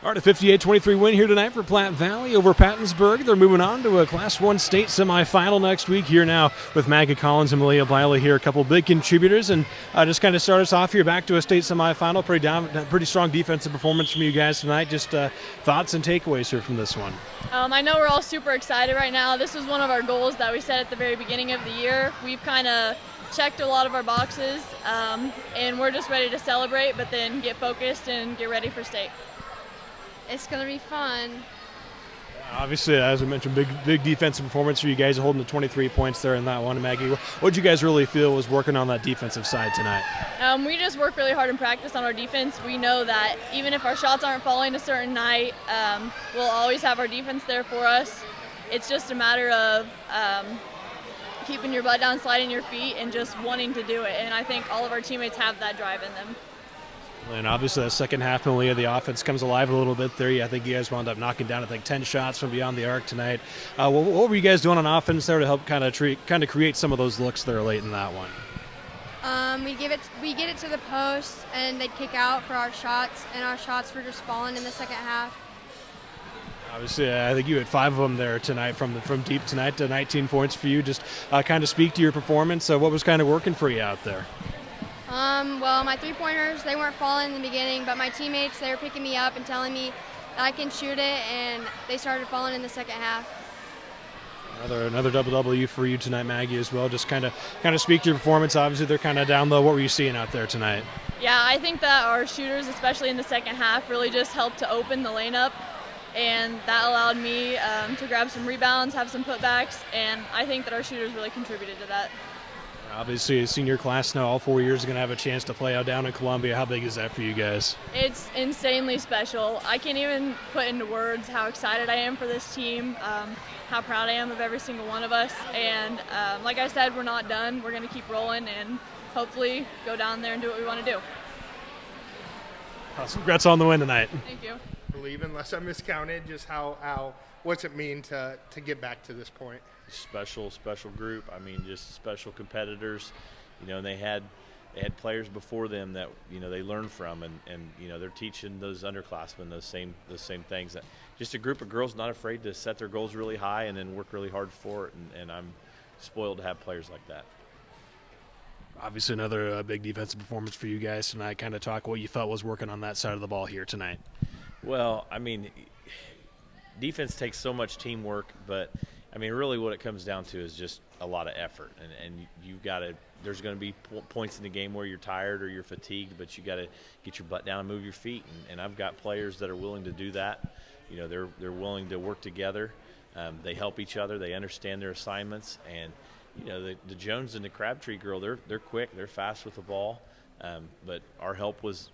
All right, a 58-23 win here tonight for Platte Valley over Pattonsburg. They're moving on to a Class 1 state semifinal next week here now with Maggie Collins and Malia Biley here, a couple big contributors. And just kind of start us off here, back to a state semifinal. Pretty strong defensive performance from you guys tonight. Just thoughts and takeaways here from this one. I know we're all super excited right now. This was one of our goals that we set at the very beginning of the year. We've kind of checked a lot of our boxes, and we're just ready to celebrate, but then get focused and get ready for state. It's going to be fun. Obviously, as we mentioned, big defensive performance for you guys, holding the 23 points there in that one. Maggie, what did you guys really feel was working on that defensive side tonight? We just work really hard in practice on our defense. We know that even if our shots aren't falling a certain night, we'll always have our defense there for us. It's just a matter of keeping your butt down, sliding your feet, and just wanting to do it. And I think all of our teammates have that drive in them. And obviously, the second half, Malia, the offense comes alive a little bit there. I think you guys wound up knocking down, 10 shots from beyond the arc tonight. What were you guys doing on offense there to help kind of create some of those looks there late in that one? We get it to the post, and they'd kick out for our shots, and our shots were just falling in the second half. Obviously, I think you had 5 of them there tonight from deep tonight to 19 points for you. Just kind of speak to your performance. What was kind of working for you out there? Well, my three-pointers, they weren't falling in the beginning, but my teammates, they were picking me up and telling me that I can shoot it, and they started falling in the second half. Another double W for you tonight, Maggie, as well. Just kind of speak to your performance. Obviously, they're kind of down low. What were you seeing out there tonight? Yeah, I think that our shooters, especially in the second half, really just helped to open the lane up, and that allowed me to grab some rebounds, have some putbacks, and I think that our shooters really contributed to that. Obviously, a senior class now, all 4 years are going to have a chance to play out down in Columbia. How big is that for you guys? It's insanely special. I can't even put into words how excited I am for this team, how proud I am of every single one of us. And like I said, we're not done. We're going to keep rolling and hopefully go down there and do what we want to do. Awesome. Congrats on the win tonight. Thank you. Believe, unless I miscounted, just what's it mean to get back to this point? Special group. I mean, just special competitors. They had players before them that they learned from, and they're teaching those underclassmen those same things. Just a group of girls not afraid to set their goals really high and then work really hard for it. And I'm spoiled to have players like that. Obviously, another big defensive performance for you guys tonight. Kind of talk what you felt was working on that side of the ball here tonight. Well, I mean, defense takes so much teamwork, but I mean, really what it comes down to is just a lot of effort. And you've got to – there's going to be points in the game where you're tired or you're fatigued, but you got to get your butt down and move your feet. And I've got players that are willing to do that. They're willing to work together. They help each other. They understand their assignments. And, the Jones and the Crabtree girl, they're quick. They're fast with the ball. But our help was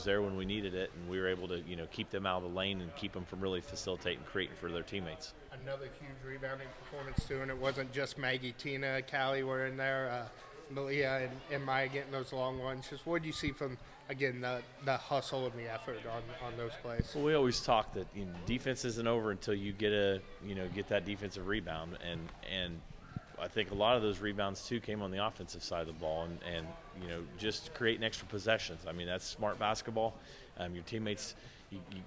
there when we needed it, and we were able to keep them out of the lane and keep them from really facilitating and creating for their teammates. Another huge rebounding performance too, and it wasn't just Maggie, Tina, Callie were in there, Malia and Maya getting those long ones. Just what did you see from again the hustle and the effort on those plays? Well, we always talk that defense isn't over until you get get that defensive rebound, and I think a lot of those rebounds too came on the offensive side of the ball, and just creating extra possessions. I mean, that's smart basketball. Your teammates,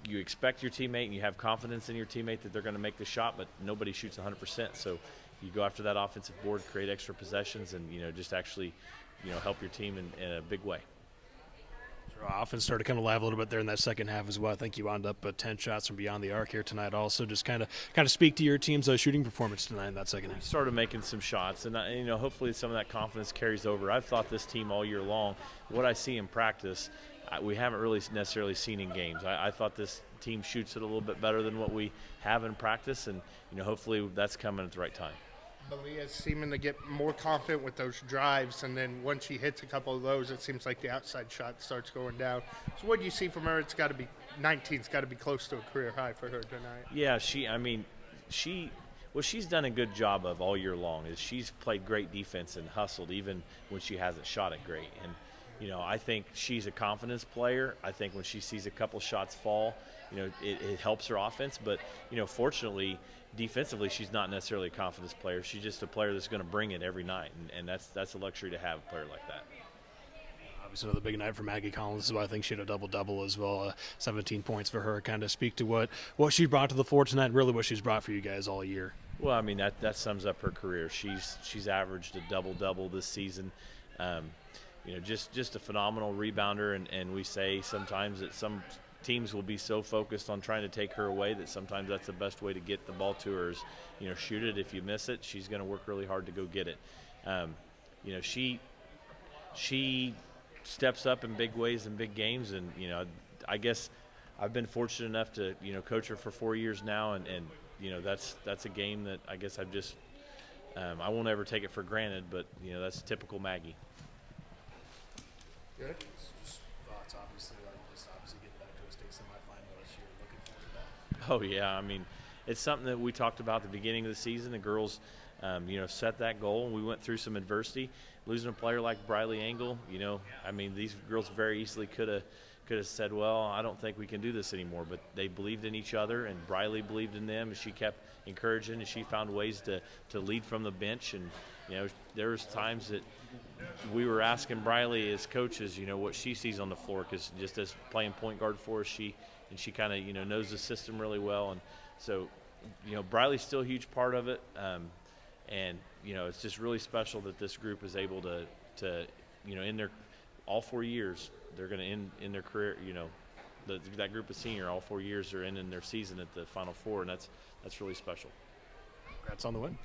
you expect your teammate and you have confidence in your teammate that they're going to make the shot, but nobody shoots 100%. So you go after that offensive board, create extra possessions, and just actually help your team in a big way. Offense started to come alive a little bit there in that second half as well. I think you wound up 10 shots from beyond the arc here tonight. Also, just kind of speak to your team's shooting performance tonight in that second half. Started making some shots, and hopefully some of that confidence carries over. I've thought this team all year long. What I see in practice, we haven't really necessarily seen in games. I thought this team shoots it a little bit better than what we have in practice, and hopefully that's coming at the right time. Malia's seeming to get more confident with those drives, and then once she hits a couple of those, it seems like the outside shot starts going down. So what do you see from her? It's got to be 19's got to be close to a career high for her tonight. Yeah, what she's done a good job of all year long is she's played great defense and hustled even when she hasn't shot it great. And I think she's a confidence player. I think when she sees a couple shots fall, it helps her offense. But fortunately, defensively, she's not necessarily a confidence player. She's just a player that's going to bring it every night, and that's a luxury to have a player like that. Obviously, another big night for Maggie Collins. So I think she had a double-double as well, 17 points for her. Kind of speak to what she brought to the floor tonight, and really what she's brought for you guys all year. Well, I mean that sums up her career. She's averaged a double-double this season. Just a phenomenal rebounder, and we say sometimes that some teams will be so focused on trying to take her away that sometimes that's the best way to get the ball to her is, shoot it. If you miss it, she's going to work really hard to go get it. She steps up in big ways in big games, and I guess I've been fortunate enough to coach her for 4 years now, and that's a game that I guess I've just I won't ever take it for granted, but that's typical Maggie. Good. Thoughts, obviously getting back to a state semifinal this year. Looking forward to that. Oh yeah, I mean, it's something that we talked about at the beginning of the season. The girls, set that goal, and we went through some adversity. Losing a player like Briley Engel, I mean, these girls very easily could have said, well, I don't think we can do this anymore. But they believed in each other, and Briley believed in them, and she kept encouraging, and she found ways to lead from the bench. And there was times that we were asking Briley as coaches, what she sees on the floor, because just as playing point guard for us, she kind of knows the system really well, and so Briley's still a huge part of it. And it's just really special that this group is able to in their all 4 years they're going to end in their career. That group of senior all 4 years are in their season at the Final Four, and that's really special. Congrats on the win.